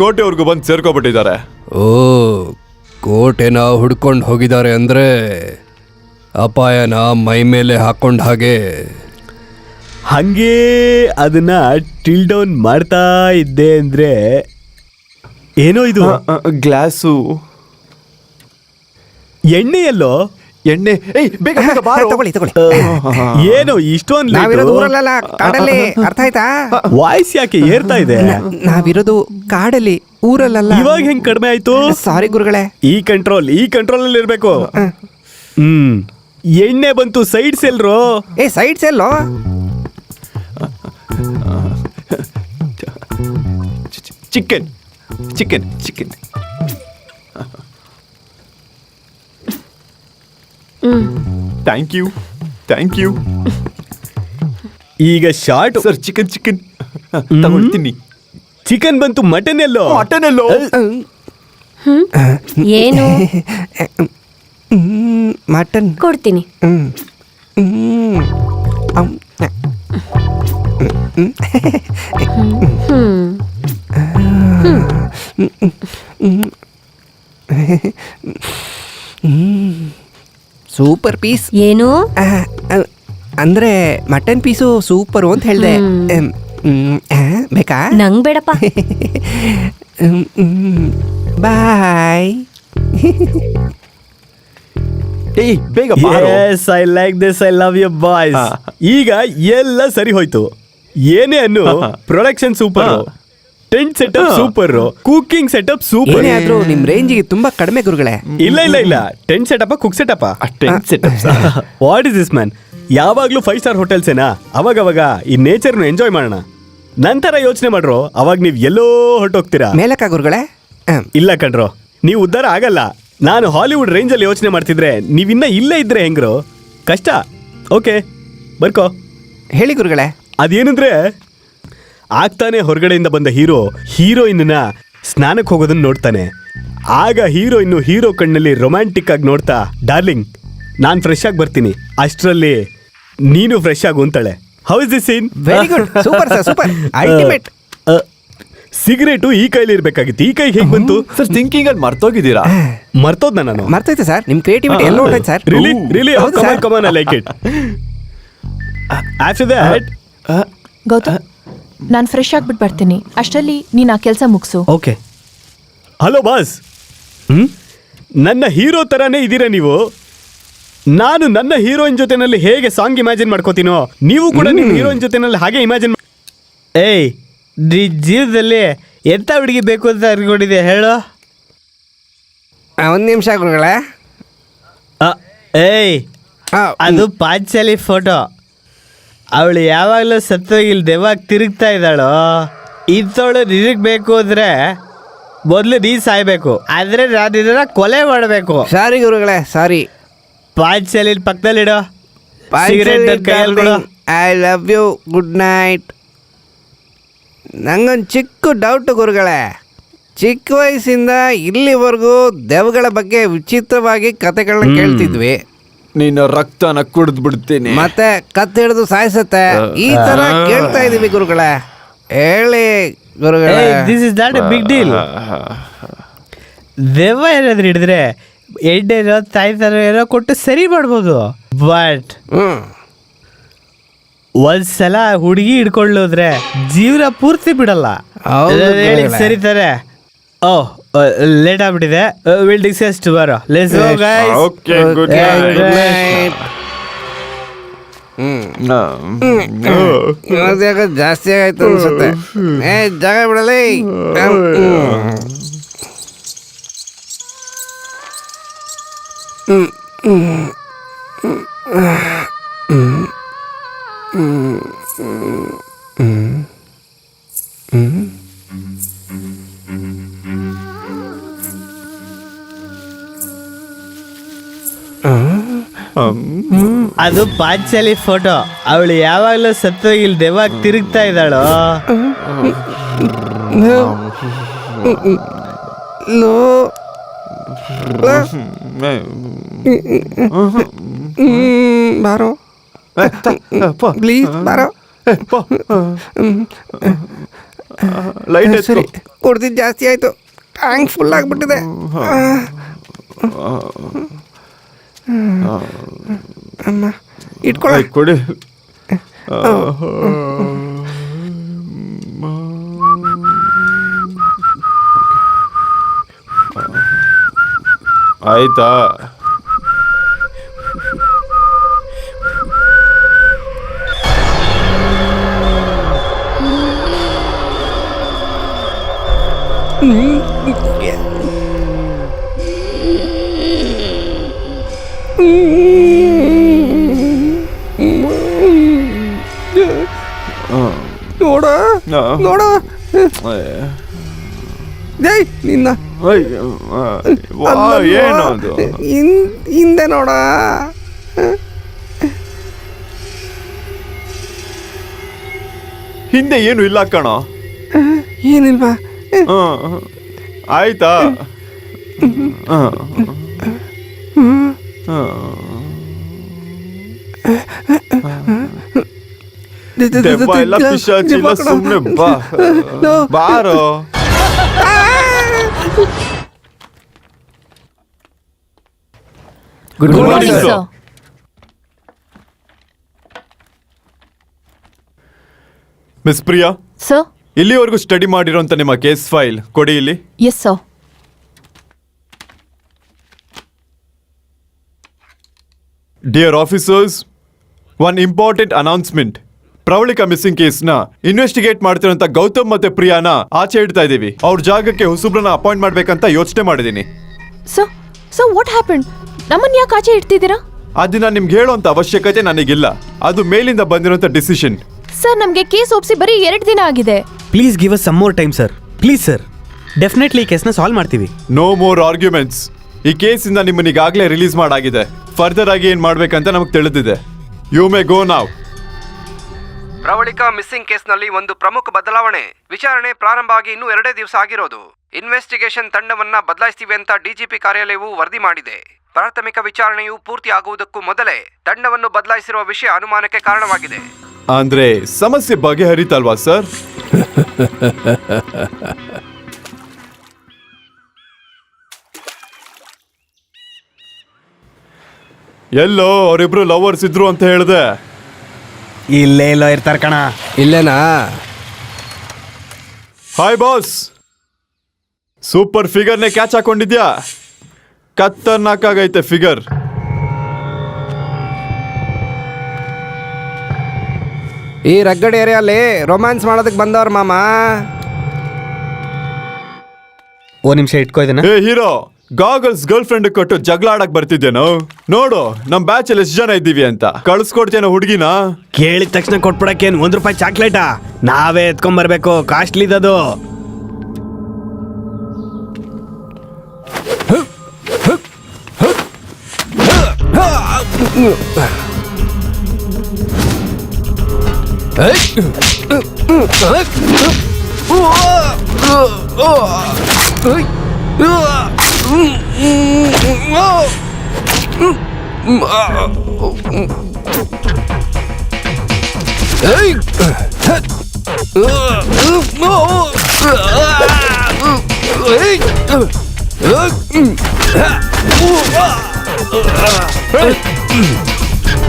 ಕೋಟೆವರೆಗೂ ಬಂದು ಸೇರ್ಕೊಬಿಟ್ಟಿದ್ದಾರೆ. ಓ, ಕೋಟೆನ ಹುಡ್ಕೊಂಡು ಹೋಗಿದ್ದಾರೆ ಅಂದ್ರೆ ಅಪಾಯನ ಮೈ ಮೇಲೆ ಹಾಕೊಂಡ ಹಾಗೆ. ಹಂಗೆ ಅದನ್ನ ಟಿಲ್ ಡೌನ್ ಮಾಡ್ತಾ ಇದ್ದೆ ಅಂದ್ರೆ ಏನೋ ಇದು ಗ್ಲಾಸು ಎಣ್ಣೆಯಲ್ಲೋ ಎಣ್ಣೆ. ಬೇಗ ತಗೊಳ್ಳಿ. ಏನು ಇಷ್ಟೊಂದು ನಾವಿರೋದು ಊರಲ್ಲ ಕಾಡಲ್ಲಿ, ಅರ್ಥ ಆಯ್ತಾ? ವಾಯ್ಸ್ ಯಾಕೆ ಏರ್ತಾ ಇದೆ? ನಾವಿರೋದು ಕಾಡಲ್ಲಿ, ಊರಲ್ಲ. ಇವಾಗ ಹೆಂಗ್ ಕಡಿಮೆ ಆಯ್ತು? ಸಾರಿ ಗುರುಗಳೇ. ಈ ಕಂಟ್ರೋಲ್ ಅಲ್ಲಿ ಇರ್ಬೇಕು. ಎಣ್ಣೆ ಬಂತು, ಸೈಡ್ಸ್ ಎಲ್ರೋ? ಸೈಡ್ಸ್ ಎಲ್ಲೋ? Chicken chicken chicken. Thank you. ಈಗ ಶಾರ್ಟ್ ಸರ್, ಚಿಕನ್ ತಗೊಳ್ತೀನಿ. ಚಿಕನ್ ಬಂತು, ಮಟನ್ ಎಲ್ಲೋ? ಮಟನ್ ಎಲ್ಲೋ? ಏನು? ಮಟನ್ ಕೊಡ್ತೀನಿ. Super piece. ಏನು? ಅಂದ್ರೆ ಮಟನ್ ಪೀಸು ಸೂಪರು ಅಂತ ಹೇಳ್ದೆ. ಬೇಕಾ? ನಂಗ್ ಬೇಡಪ್ಪ. ಬಾಯ್. ಬೇಗ. Yes, I like this, I love you boys. ಈಗ ಎಲ್ಲ ಸರಿ ಹೋಯ್ತು. ಏನೇ ಅನ್ನು production super, tent setup super, cooking setup super. ಏನೇ ಆದ್ರೂ ನಿಮ್ ರೇಂಜಿಗೆ ತುಂಬಾ ಕಡಿಮೆ ಗುರುಗಳೇ. ಇಲ್ಲ, tent setup, cook setup. What is this man? ಯಾವಾಗ್ಲೂ 5 ಸ್ಟಾರ್ ಹೋಟೆಲ್ಸ್ ಏನಾ? ಅವಾಗ ಈ ನೇಚರ್ನ ಎಂಜಾಯ್ ಮಾಡೋಣ. ನಂತರ ಯೋಚನೆ ಮಾಡ್ರೋ, ಅವಾಗ ನೀವ್ ಎಲ್ಲೋ ಹೊರಟೋಗ್ತೀರಾ. ಮೇಲಕ್ಕ ಗುರುಗಳೇ? ಇಲ್ಲ ಕಣ್ರೋ, ನೀವು ಉದ್ಧಾರ ಆಗಲ್ಲ. ನಾನು ಹಾಲಿವುಡ್ ರೇಂಜ್ ಅಲ್ಲಿ ಯೋಚನೆ ಮಾಡ್ತಿದ್ರೆ ನೀವಿನ್ನ ಇಲ್ಲೇ ಇದ್ರೆ ಹೆಂಗ್ರೋ? ಕಷ್ಟ. ಓಕೆ, ಬರ್ಕೋ. ಹೇಳಿ ಗುರುಗಳೇ. ಅದೇನಂದ್ರೆ, ಆಗ್ತಾನೆ ಹೊರಗಡೆಯಿಂದ ಬಂದ ಹೀರೋಯಿನ್ನ ಸ್ನಾನಕ್ಕೆ ಹೋಗೋದನ್ನ ನೋಡ್ತಾನೆ. ಆಗ ಹೀರೋ ಕಣ್ಣಲ್ಲಿ ರೊಮ್ಯಾಂಟಿಕ್ ಆಗಿ ನೋಡ್ತಾ, ಡಾರ್ಲಿಂಗ್ ನಾನ್ ಫ್ರೆಶ್ ಆಗಿ ಬರ್ತೀನಿ, ಅಷ್ಟರಲ್ಲಿ ನೀನು ಫ್ರೆಶ್ ಆಗು ಅಂತಾಳೆ. How is this scene? Very good, super sir, super, ultimate. Cigarette ಈ ಕೈಲಿ ಇರ್ಬೇಕಾಗಿತ್ತು, ಈ ಕೈ ಹೇಗ್ ಬಂತು? ಸರ್, ಥಿಂಕಿಂಗ್ ಅಲ್ಲಿ ಮರ್ತೋಗಿದ್ದೀರಾ? ಮರ್ತೋದ್ನ ನಾನು? ಮರ್ತೈತೆ ಸರ್, ನಿಮ್ ಕ್ರಿಯೇಟಿವಿಟಿ ಎಲ್ಲ ಹೊರಟೈತೆ sir. Really come on, I like it. After that Gautam, ನಾನು ಫ್ರೆಶ್ ಆಗ್ಬಿಟ್ಟು ಬರ್ತೀನಿ. ಅಷ್ಟರಲ್ಲಿ ನೀನು ಆ ಕೆಲಸ ಮುಗಿಸು. ಓಕೆ. Hello boss. ನನ್ನ ಹೀರೋ ತರಾನೇ ಇದ್ದೀರಾ ನೀವು. ನಾನು ನನ್ನ ಹೀರೋಯಿನ್ ಜೊತೆನಲ್ಲಿ ಹೇಗೆ ಸಾಂಗ್ ಇಮ್ಯಾಜಿನ್ ಮಾಡ್ಕೋತೀನೋ, ನೀವು ಕೂಡ ನಿಮ್ಮ ಹೀರೋಯಿನ್ ಜೊತೆನಲ್ಲಿ ಹಾಗೆ ಇಮ್ಯಾಜಿನ್. ಏಯ್, ಜೀವನದಲ್ಲಿ ಎಂತ ಹುಡುಗಿ ಬೇಕು ಅಂತ ಅನ್ಕೊಂಡಿದ್ದೆ ಹೇಳು? ಒಂದ್ ನಿಮಿಷ ಗುರುಗಳೇ. ಏಯ್, ಅದು ಪಾಂಚಾಲಿ ಫೋಟೋ. ಅವಳು ಯಾವಾಗಲೂ ಸತ್ತೋಗಿಲ್ ದೆವ್ವಾಗ ತಿರುಗ್ತಾ ಇದ್ದಾಳೋ. ಇಂಥವಳು ನಿನಗೆ ಬೇಕು ಅಂದ್ರೆ ಮೊದಲು ನೀ ಸಾಯ್ಬೇಕು, ಆದ್ರೆ ನಾನು ಇದನ್ನ ಕೊಲೆ ಮಾಡಬೇಕು. ಸಾರಿ ಗುರುಗಳೇ, ಸಾರಿ. ಪಾಂಚಾಲಿ ಪಕ್ಕದಲ್ಲಿಡೋ, I love you, good night. ನಂಗೊಂದು ಚಿಕ್ಕ ಡೌಟ್ ಗುರುಗಳೇ. ಚಿಕ್ಕ ವಯಸ್ಸಿಂದ ಇಲ್ಲಿವರೆಗೂ ದೆವ್ವಗಳ ಬಗ್ಗೆ ವಿಚಿತ್ರವಾಗಿ ಕತೆಗಳನ್ನ ಕೇಳ್ತಿದ್ವಿ. ನೀನು ರಕ್ತನ ಕುಡಿದು ಬಿಡ್ತೀನಿ, ಮತ್ತೆ ಕತ್ತೆ ಹಿಡಿದು ಸಾಯಿಸತ್ತೆ, ಈ ತರ ಕೇಳ್ತಾ ಇದೀವಿ ಗುರುಗಳೇ. ಹೇಳಿ ಗುರುಗಳೇ. This is not a big deal. ದೆವ್ವ ಏನಾದ್ರು ಹಿಡಿದ್ರೆ ಎಣ್ಣೆನೋ ತಾಯ್ತಾರೋ ಏನೋ ಕೊಟ್ಟು ಸರಿ ಮಾಡ್ಬೋದು. ಬಟ್ ಒಂದ್ಸಲ ಹುಡುಗಿ ಹಿಡ್ಕೊಳ್ಳೋದ್ರೆ ಜೀವನ ಪೂರ್ತಿ ಬಿಡಲ್ಲ. ಸರಿತಾರೆ. ಓಹ್, ಲೇಟ್ ಆಗ್ಬಿಟ್ಟಿದೆ. Will discuss tomorrow. Let's go guys. Okay, good night. ಜಾಸ್ತಿ ಆಯ್ತು ಅನ್ಸುತ್ತೆ. ಜಾಗ ಬಿಡಲಿ. ಅದು ಪಾಂಚಾಲಿ ಫೋಟೋ. ಅವಳು ಯಾವಾಗಲೂ ಸತ್ತೋಗಿಲ್ ದೆವ್ವಾಗ ತಿರುಗ್ತಾ ಇದ್ದಾಳೋ. ಬಾರೋ ಪ್ಲೀಸ್, ಬಾರೋ. ಲೈಟ್ ಸರಿ ಕುಡ್ದಿದ್ದು ಜಾಸ್ತಿ ಆಯಿತು, ಟ್ಯಾಂಕ್ ಫುಲ್ ಆಗಿಬಿಟ್ಟಿದೆ. ಅಮ್ಮ ಇಟ್ಕೊಳ್ಳ. ಕೊಡಿ. ಆಯ್ತಾ? ನೋಡ ನೋಡ ನಿನ್ನ ಏನು ಅದು? ಹಿಂದೆ ನೋಡ. ಹಿಂದೆ ಏನು ಇಲ್ಲ ಕಣ. ಏನಿಲ್ವಾ? ಆಯ್ತಾ? ದೆವ್ವ ಎಲ್ಲ ಪಿಶಾಚಿ ಇಲ್ಲ, ಸುಮ್ನೆ ಬಾ ಬಾರೋ. Good morning sir. Sir. Miss Priya, sir. ಇಲ್ಲಿವರೆಗೂ ಸ್ಟಡಿ ಮಾಡಿರೋಂಥ ನಿಮ್ಮ ಕೇಸ್ ಫೈಲ್ ಕೊಡಿ ಇಲ್ಲಿ. Yes sir. Dear officers, one important announcement. Pravalika missing ಕೇಸ್ನ ಇನ್ವೆಸ್ಟಿಗೇಟ್ ಮಾಡ್ತಿರೋಂಥ ಗೌತಮ್ ಮತ್ತೆ ಪ್ರಿಯಾನ ಆಚೆ ಇಡ್ತಾ ಇದ್ದೀವಿ. ಅವ್ರ ಜಾಗಕ್ಕೆ ಹೊಸಬ್ರನ್ನ ಅಪಾಯಿಂಟ್ ಮಾಡ್ಬೇಕಂತ ಯೋಚನೆ ಮಾಡಿದ್ದೀನಿ. Sir sir what happen? ನಮ್ಮನ್ನ ಯಾಕೆ ಆಚೆ ಇಡ್ತಿದ್ದೀರಾ? ಅದನ್ನ ನಿಮ್ಗೆ ಹೇಳೋಂಥ ಅವಶ್ಯಕತೆ ನನಗಿಲ್ಲ. ಅದು ಮೇಲಿಂದ ಬಂದಿರೋಂಥ ಡಿಸಿಷನ್. ಸರ್ ನಮಗೆ ಕೇಸ್ ಒಪ್ಸಿ ಬರೀ 2 ದಿನ ಆಗಿದೆ. Please give us some more time sir, please sir. Definitely ಈ ಕೇಸ್ನ ಸಾಲ್ವ್ ಮಾಡ್ತೀವಿ. No more arguments. ಈ ಕೇಸಿಂದ ನಿಮ್ಮನ್ನ ಈಗಾಗಲೇ ರಿಲೀಸ್ ಮಾಡಾಗಿದೆ. ಫರ್ದರ್ ಆಗಿ ಏನ್ ಮಾಡ್ಬೇಕಂತ ನಮಗೆ ತಿಳಿದಿದೆ. ಯು ಮೇ ಗೋ ನಾವ್. ಪ್ರವಳಿಕಾ ಮಿಸ್ಸಿಂಗ್ ಕೇಸ್ನಲ್ಲಿ ಒಂದು ಪ್ರಮುಖ ಬದಲಾವಣೆ. ವಿಚಾರಣೆ ಪ್ರಾರಂಭ ಆಗಿ ಇನ್ನೂ 2 ದಿವಸ ಆಗಿರೋದು. ಇನ್ವೆಸ್ಟಿಗೇಷನ್ ತಂಡವನ್ನ ಬದಲಾಯಿಸ್ತೀವಿ ಅಂತ ಡಿಜಿಪಿ ಕಾರ್ಯಾಲಯವು ವರದಿ ಮಾಡಿದೆ. ಪ್ರಾಥಮಿಕ ವಿಚಾರಣೆಯು ಪೂರ್ತಿ ಆಗುವುದಕ್ಕೂ ಮೊದಲೇ ತಂಡವನ್ನು ಬದಲಾಯಿಸಿರುವ ವಿಷಯ ಅನುಮಾನಕ್ಕೆ ಕಾರಣವಾಗಿದೆ. ಅಂದ್ರೆ ಸಮಸ್ಯೆ ಬಗೆಹರಿತಲ್ವಾ ಸರ್? ಎಲ್ಲೋ ಅವರಿಬ್ರು ಲವರ್ಸ್ ಇದ್ರು ಅಂತ ಹೇಳ್ದೆ. ಇಲ್ಲೇ ಎಲ್ಲೋ ಇರ್ತಾರ ಕಣ. ಇಲ್ಲೇನಾ? ಹಾಯ್ ಬಾಸ್, ಸೂಪರ್ ಫಿಗರ್ನೇ ಕ್ಯಾಚ್ ಹಾಕೊಂಡಿದ್ಯಾ? ಖತರ್ನಾಕಾಗೈತೆ ಫಿಗರ್. ಈ ರಗ್ಗಡ್ ಏರಿಯಲ್ಲಿ ರೊಮ್ಯಾನ್ಸ್ ಮಾಡೋದಕ್ಕೆ ಬಂದವ್ರ ಮಾಮ. ಓ ನಿಮಿಷ ಇಟ್ಕೋ ಇದನ್ನ. ಏ ಹೀರೋ, ಗಾಗಲ್ಸ್ ಗರ್ಲ್ ಫ್ರೆಂಡ್ ಕೊಟ್ಟು ಜಗಳ ಆಡಕ್ ಬರ್ತಿದ್ದೇನೋ? ನೋಡು ನಮ್ ಬ್ಯಾಚ್ ಅಲ್ಲಿ ಎಷ್ಟು ಜನ ಇದ್ದೀವಿ ಅಂತ. ಕಳ್ಸ್ಕೊಡ್ತೇನೋ ಹುಡುಗಿನ? ಕೇಳಿದ ತಕ್ಷಣ ಕೊಟ್ಬಿಡಕ್ಕೇನು ₹1 ಚಾಕ್ಲೇಟಾ? ನಾವೇ ಎತ್ಕೊಂಡ್ಬರ್ಬೇಕು, ಕಾಸ್ಟ್ಲಿದದು.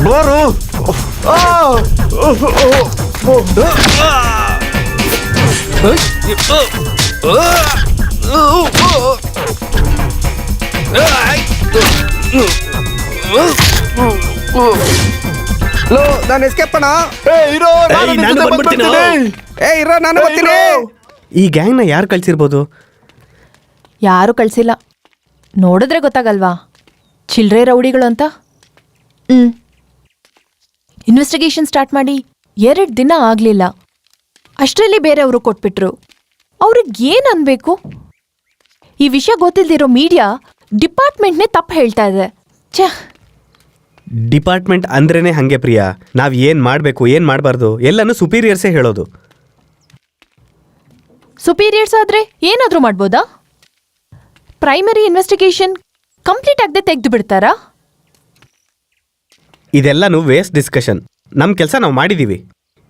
ಬಾರು. ನಾನು ಎಸ್ಕೇಪ್ ಅಣ್ಣ. ಏ ಹೀರೋ, ನಾನು ನಿನ್ ನಾನು ಜೊತೆ ಬಂದ್ಬಿಡ್ತೀನಿ. ಬಂದ್ಬಿಡ್ತೀನಿ. ಏ ಇರೋ, ನಾನು ಬರ್ತೀನಿ. ಈ ಗ್ಯಾಂಗ್ನ ಯಾರು ಕಳ್ಸಿರ್ಬೋದು? ಯಾರು ಕಳ್ಸಿಲ್ಲ. ನೋಡಿದ್ರೆ ಗೊತ್ತಾಗಲ್ವಾ ಚಿಲ್ಡ್ರೆ ರೌಡಿಗಳು ಅಂತ. ಇನ್ವೆಸ್ಟಿಗೇಷನ್ ಸ್ಟಾರ್ಟ್ ಮಾಡಿ 2 ದಿನ ಆಗ್ಲಿಲ್ಲ. ಅಷ್ಟರಲ್ಲಿ ಬೇರೆಯವರು ಕೊಟ್ಬಿಟ್ರು. ಅವ್ರಿಗೆ ಏನ್ ಅನ್ಬೇಕು? ಈ ವಿಷಯ ಗೊತ್ತಿಲ್ದಿರೋ ಮೀಡಿಯಾ ಡಿಪಾರ್ಟ್ಮೆಂಟ್ನೇ ತಪ್ಪು ಹೇಳ್ತಾ ಇದೆ. ಛೇ, ಡಿಪಾರ್ಟ್ಮೆಂಟ್ ಅಂದ್ರೇನೆ ಹಂಗೆ ಪ್ರಿಯಾ. ನಾವ್ ಏನ್ ಮಾಡ್ಬೇಕು ಏನ್ ಮಾಡಬಾರ್ದು ಎಲ್ಲನೂ ಸುಪೀರಿಯರ್ಸೇ ಹೇಳೋದು. ಸುಪೀರಿಯರ್ಸ್ ಆದ್ರೆ ಏನಾದ್ರೂ ಮಾಡ್ಬೋದಾ? ಪ್ರೈಮರಿ ಇನ್ವೆಸ್ಟಿಗೇಷನ್ ಕಂಪ್ಲೀಟ್ ಆಗದೆ ತೆಗೆದು ಬಿಡ್ತಾರಾ? ಇದೆಲ್ಲನೂ ವೇಸ್ಟ್ ಡಿಸ್ಕಷನ್. ನಮ್ಮ ಕೆಲಸ ನಾವು ಮಾಡಿದೀವಿ.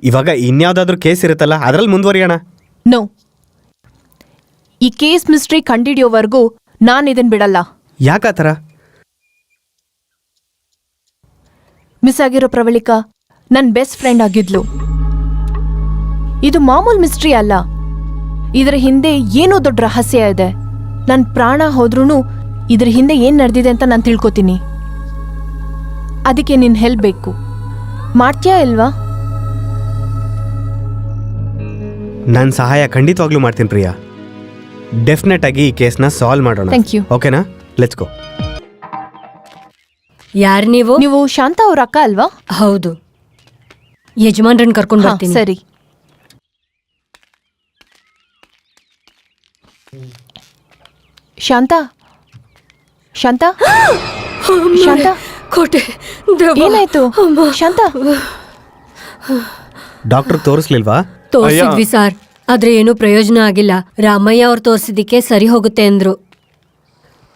ಇವಾಗ ಇನ್ಯಾವುದಾದ್ರೂ ಕೇಸ್ ಇರುತ್ತಲ್ಲ, ಅದ್ರಲ್ಲಿ ಮುಂದುವರಿಯೋಣ. ನೋ, ಈ ಕೇಸ್ ಮಿಸ್ಟ್ರಿ ಕಂಡಿಡಿಯೋವರೆಗೂ ನಾನು ಇದನ್ ಬಿಡಲ್ಲ. ಯಾಕೆ ಆ ಥರ? ಮಿಸ್ ಆಗಿರೋ ಪ್ರವಳಿಕಾ ನನ್ನ ಬೆಸ್ಟ್ ಫ್ರೆಂಡ್ ಆಗಿದ್ಲು. ಇದು ಮಾಮೂಲ್ ಮಿಸ್ಟ್ರಿ ಅಲ್ಲ, ಇದರ ಹಿಂದೆ ಏನೋ ದೊಡ್ಡ ರಹಸ್ಯ ಇದೆ. ನನ್ನ ಪ್ರಾಣ ಹೋದ್ರೂ ಇದ್ರ ಹಿಂದೆ ಏನ್ ನಡೆದಿದೆ ಅಂತ ನಾನು ತಿಳ್ಕೊತೀನಿ. ಅದಕ್ಕೆ ನಿನ್ ಹೆಲ್ಪ್ ಬೇಕು. ಮಾಡ್ತೀಯಾ ಇಲ್ವಾ? ನಾನು ಸಹಾಯ ಖಂಡಿತವಾಗ್ಲೂ ಮಾಡ್ತೀನಿ ಪ್ರಿಯಾ. ಡೆಫಿನೆಟ್ ಆಗಿ ಈ ಕೇಸ್ನ ಸಾಲ್ವ್ ಮಾಡೋಣ. Thank you. ಓಕೆನಾ? Let's go. ಯಾರು ನೀವು? ನೀವು ಶಾಂತ ಅವ್ರ ಅಕ್ಕ ಅಲ್ವಾ? ಹೌದು, ಯಜಮಾನ್ರನ್ನ ಕರ್ಕೊಂಡು ಹಾ, ಬರ್ತೀನಿ. ಸರಿ. ಶಾಂತ, ಶಾಂತ, ಶಾಂತ, ಕೋಟೆ ದೆವ್ವ. ಏನಾಯ್ತು? ಅಮ್ಮ. ಶಾಂತ, ಡಾಕ್ಟರ್ ತೋರಿಸ್ಲಿಲ್ವಾ? ತೋರ್ಸಿದ್ವಿ ಸರ್, ಆದ್ರೆ ಏನೂ ಪ್ರಯೋಜನ ಆಗಿಲ್ಲ. ರಾಮಯ್ಯ ಅವ್ರು ತೋರ್ಸಿದಿಕ್ಕೆ ಸರಿ ಹೋಗುತ್ತೆ ಅಂದ್ರು.